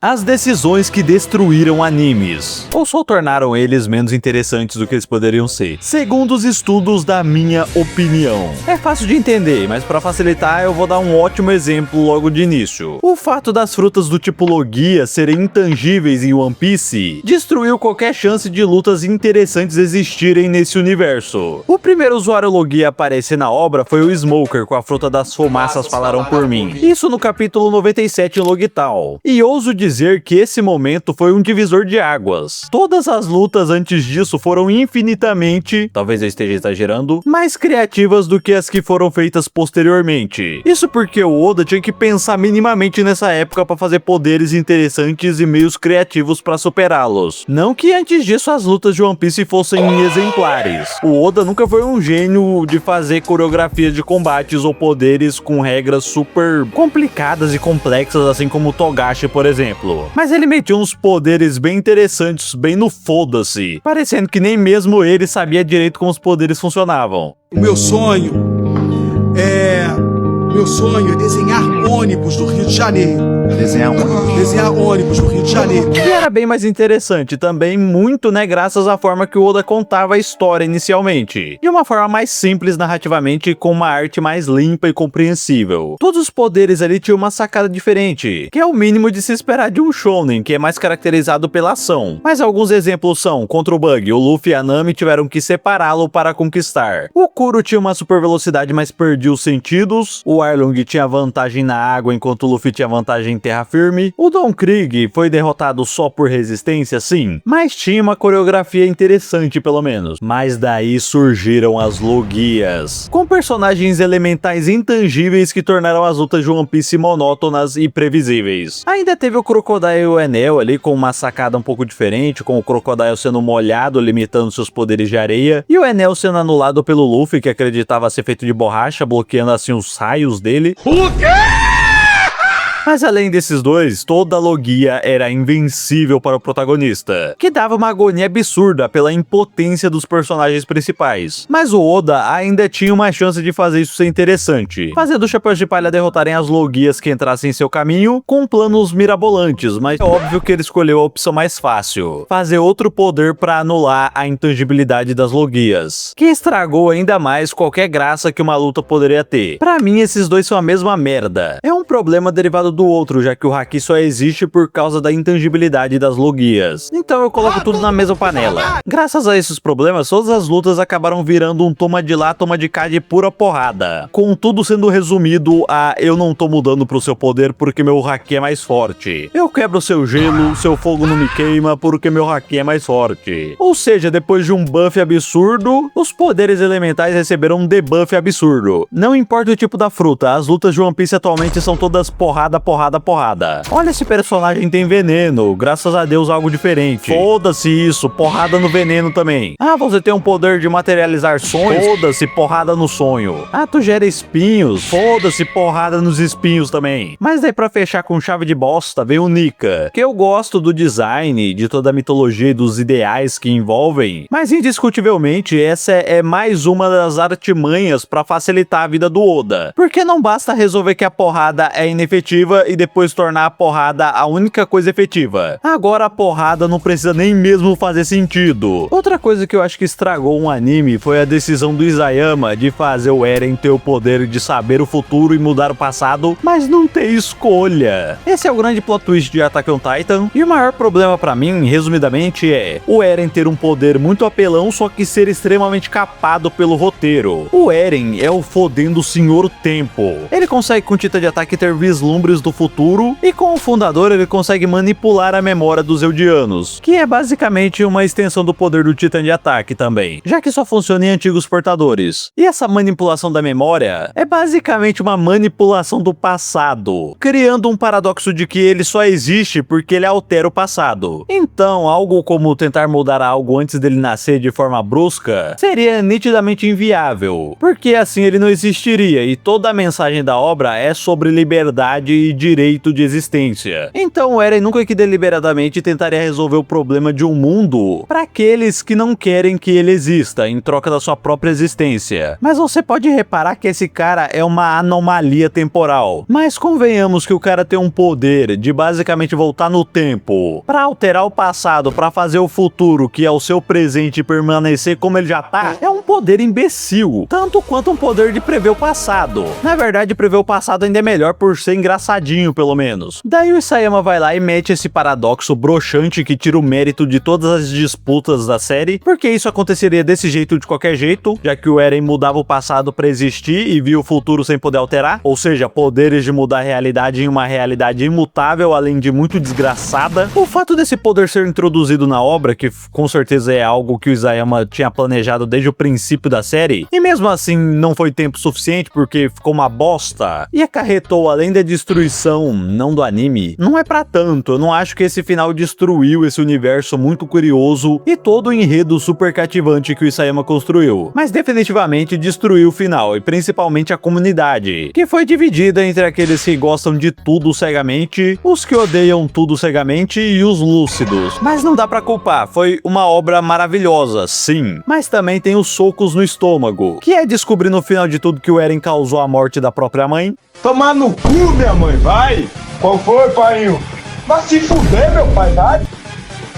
As decisões que destruíram animes, ou só tornaram eles menos interessantes do que eles poderiam ser, segundo os estudos da minha opinião. É fácil de entender, mas para facilitar eu vou dar um ótimo exemplo logo de início. O fato das frutas do tipo Logia serem intangíveis em One Piece destruiu qualquer chance de lutas interessantes existirem nesse universo. O primeiro usuário Logia a aparecer na obra foi o Smoker com a fruta das fumaças falaram por mim. Isso no capítulo 97 em Logital. E ouso dizer que esse momento foi um divisor de águas. Todas as lutas antes disso foram infinitamente, talvez eu esteja exagerando, mais criativas do que as que foram feitas posteriormente. Isso porque o Oda tinha que pensar minimamente nessa época para fazer poderes interessantes e meios criativos para superá-los. Não que antes disso as lutas de One Piece fossem exemplares. O Oda nunca foi um gênio de fazer coreografia de combates ou poderes com regras super complicadas e complexas, assim como o Togashi, por exemplo. Mas ele metia uns poderes bem interessantes, bem no foda-se, parecendo que nem mesmo ele sabia direito como os poderes funcionavam. O meu sonho é desenhar ônibus do Rio de Janeiro. Desenhar ônibus do Rio de Janeiro. E era bem mais interessante também, muito, né, graças à forma que o Oda contava a história inicialmente. De uma forma mais simples narrativamente e com uma arte mais limpa e compreensível. Todos os poderes ali tinham uma sacada diferente, que é o mínimo de se esperar de um shonen, que é mais caracterizado pela ação. Mas alguns exemplos são, contra o Bug, o Luffy e a Nami tiveram que separá-lo para conquistar. O Kuro tinha uma super velocidade, mas perdia os sentidos. O Arlong tinha vantagem na água, enquanto o Luffy tinha vantagem em terra firme. O Don Krieg foi derrotado só por resistência, sim, mas tinha uma coreografia interessante pelo menos. Mas daí surgiram as Logias, com personagens elementais intangíveis que tornaram as lutas de One Piece monótonas e previsíveis. Ainda teve o Crocodile e o Enel ali com uma sacada um pouco diferente, com o Crocodile sendo molhado, limitando seus poderes de areia, e o Enel sendo anulado pelo Luffy, que acreditava ser feito de borracha, bloqueando assim os raios dele. O quê? Mas além desses dois, toda a Logia era invencível para o protagonista, que dava uma agonia absurda pela impotência dos personagens principais. Mas o Oda ainda tinha uma chance de fazer isso ser interessante, fazendo os Chapéus de Palha derrotarem as Logias que entrassem em seu caminho com planos mirabolantes, mas é óbvio que ele escolheu a opção mais fácil, fazer outro poder para anular a intangibilidade das Logias, que estragou ainda mais qualquer graça que uma luta poderia ter. Pra mim, esses dois são a mesma merda. É um problema derivado do outro, já que o Haki só existe por causa da intangibilidade das Logias. Então eu coloco tudo na mesma panela. Graças a esses problemas, todas as lutas acabaram virando um toma de lá, toma de cá de pura porrada, com tudo sendo resumido a eu não tô mudando pro seu poder porque meu Haki é mais forte. Eu quebro seu gelo, seu fogo não me queima porque meu Haki é mais forte. Ou seja, depois de um buff absurdo, os poderes elementais receberam um debuff absurdo. Não importa o tipo da fruta, as lutas de One Piece atualmente são todas porrada. Olha, esse personagem tem veneno, graças a Deus algo diferente. Foda-se isso, porrada no veneno também. Ah, você tem um poder de materializar sonhos? Foda-se, porrada no sonho. Ah, tu gera espinhos? Foda-se, porrada nos espinhos também. Mas daí pra fechar com chave de bosta, veio o Nika, que eu gosto do design, de toda a mitologia e dos ideais que envolvem, mas indiscutivelmente essa é mais uma das artimanhas pra facilitar a vida do Oda. Porque não basta resolver que a porrada é inefetiva e depois tornar a porrada a única coisa efetiva. Agora a porrada não precisa nem mesmo fazer sentido. Outra coisa que eu acho que estragou um anime foi a decisão do Isayama de fazer o Eren ter o poder de saber o futuro e mudar o passado, mas não ter escolha. Esse é o grande plot twist de Attack on Titan, e o maior problema pra mim, resumidamente, é o Eren ter um poder muito apelão, só que ser extremamente capado pelo roteiro. O Eren é o fodendo Senhor Tempo. Ele consegue com Tita de Ataque ter vislumbres do futuro, e com o fundador ele consegue manipular a memória dos Eldianos, que é basicamente uma extensão do poder do Titã de Ataque também, já que só funciona em antigos portadores. E essa manipulação da memória é basicamente uma manipulação do passado, criando um paradoxo de que ele só existe porque ele altera o passado. Então, algo como tentar mudar algo antes dele nascer de forma brusca seria nitidamente inviável, porque assim ele não existiria, e toda a mensagem da obra é sobre liberdade e direito de existência. Então o Eren nunca que deliberadamente tentaria resolver o problema de um mundo para aqueles que não querem que ele exista em troca da sua própria existência. Mas você pode reparar que esse cara é uma anomalia temporal. Mas convenhamos que o cara tem um poder de basicamente voltar no tempo para alterar o passado, para fazer o futuro, que é o seu presente, permanecer como ele já tá. É um poder imbecil, tanto quanto um poder de prever o passado. Na verdade, prever o passado ainda é melhor por ser engraçadinho, pelo menos. Daí o Isayama vai lá e mete esse paradoxo broxante que tira o mérito de todas as disputas da série, porque isso aconteceria desse jeito de qualquer jeito, já que o Eren mudava o passado pra existir e via o futuro sem poder alterar, ou seja, poderes de mudar a realidade em uma realidade imutável, além de muito desgraçada. O fato desse poder ser introduzido na obra, que com certeza é algo que o Isayama tinha planejado desde o princípio da série, e mesmo assim não foi tempo suficiente porque ficou uma bosta, e acarretou além da destruição, não do anime, não é pra tanto. Eu não acho que esse final destruiu esse universo muito curioso e todo o enredo super cativante que o Isayama construiu, mas definitivamente destruiu o final, e principalmente a comunidade, que foi dividida entre aqueles que gostam de tudo cegamente, os que odeiam tudo cegamente e os lúcidos. Mas não dá pra culpar, foi uma obra maravilhosa, sim, mas também tem os socos no estômago, que é descobrir no final de tudo que o Eren causou a morte da própria mãe. Tomar no cu, minha mãe, vai! Qual foi, painho? Vai se fuder, meu pai, vai!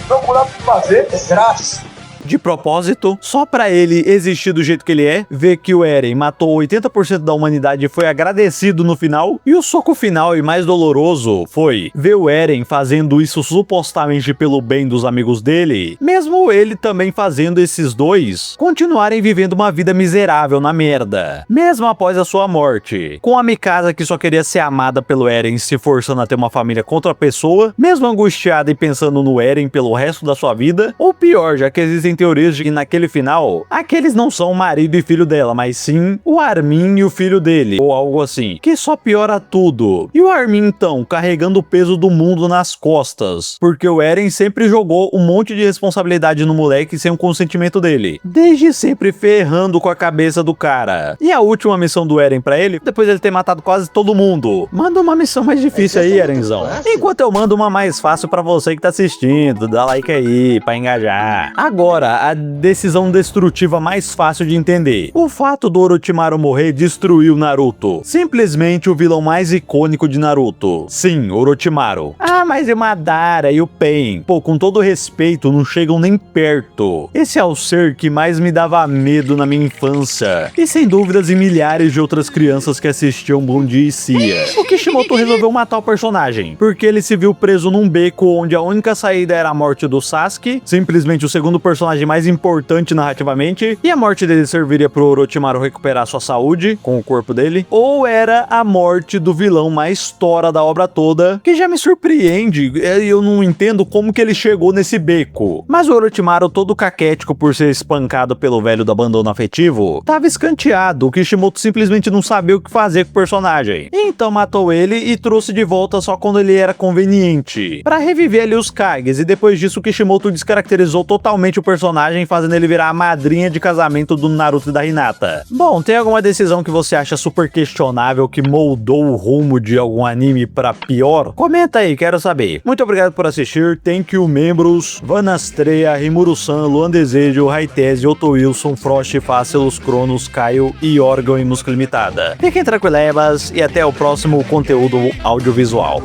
Procurar o que fazer, desgraça! De propósito, só pra ele existir do jeito que ele é, ver que o Eren matou 80% da humanidade e foi agradecido no final, e o soco final e mais doloroso foi ver o Eren fazendo isso supostamente pelo bem dos amigos dele, mesmo ele também fazendo esses dois continuarem vivendo uma vida miserável na merda, mesmo após a sua morte, com a Mikasa que só queria ser amada pelo Eren, se forçando a ter uma família contra a pessoa, mesmo angustiada e pensando no Eren pelo resto da sua vida, ou pior, já que existem teorias de que naquele final, aqueles não são o marido e filho dela, mas sim o Armin e o filho dele, ou algo assim, que só piora tudo. E o Armin então, carregando o peso do mundo nas costas, porque o Eren sempre jogou um monte de responsabilidade no moleque sem o consentimento dele, desde sempre ferrando com a cabeça do cara. E a última missão do Eren pra ele, depois de ele ter matado quase todo mundo, manda uma missão mais difícil aí, Erenzão, enquanto eu mando uma mais fácil pra você que tá assistindo. Dá like aí pra engajar. Agora, a decisão destrutiva mais fácil de entender. O fato do Orochimaru morrer destruiu Naruto. Simplesmente o vilão mais icônico de Naruto. Sim, Orochimaru. Ah, mas e o Madara e o Pain? Pô, com todo respeito, não chegam nem perto. Esse é o ser que mais me dava medo na minha infância. E sem dúvidas em milhares de outras crianças que assistiam Bom Dia e Cia. O Kishimoto resolveu matar o personagem, porque ele se viu preso num beco onde a única saída era a morte do Sasuke, simplesmente o segundo personagem mais importante narrativamente, e a morte dele serviria pro Orochimaru recuperar sua saúde com o corpo dele, ou era a morte do vilão mais tora da obra toda, que já me surpreende, eu não entendo como que ele chegou nesse beco. Mas o Orochimaru, todo caquético por ser espancado pelo velho do abandono afetivo, tava escanteado. O Kishimoto simplesmente não sabia o que fazer com o personagem, então matou ele e trouxe de volta só quando ele era conveniente, pra reviver ali os Kages, e depois disso o Kishimoto descaracterizou totalmente o personagem, fazendo ele virar a madrinha de casamento do Naruto e da Hinata. Bom, tem alguma decisão que você acha super questionável que moldou o rumo de algum anime pra pior? Comenta aí, quero saber. Muito obrigado por assistir, thank you membros, Vanastreia, Rimuru-san, Luan Desejo, Raitese, Otto Wilson, Frost, Fácilos, Cronos, Caio e Órgão e Música Limitada. Fiquem tranquilemas e até o próximo conteúdo audiovisual.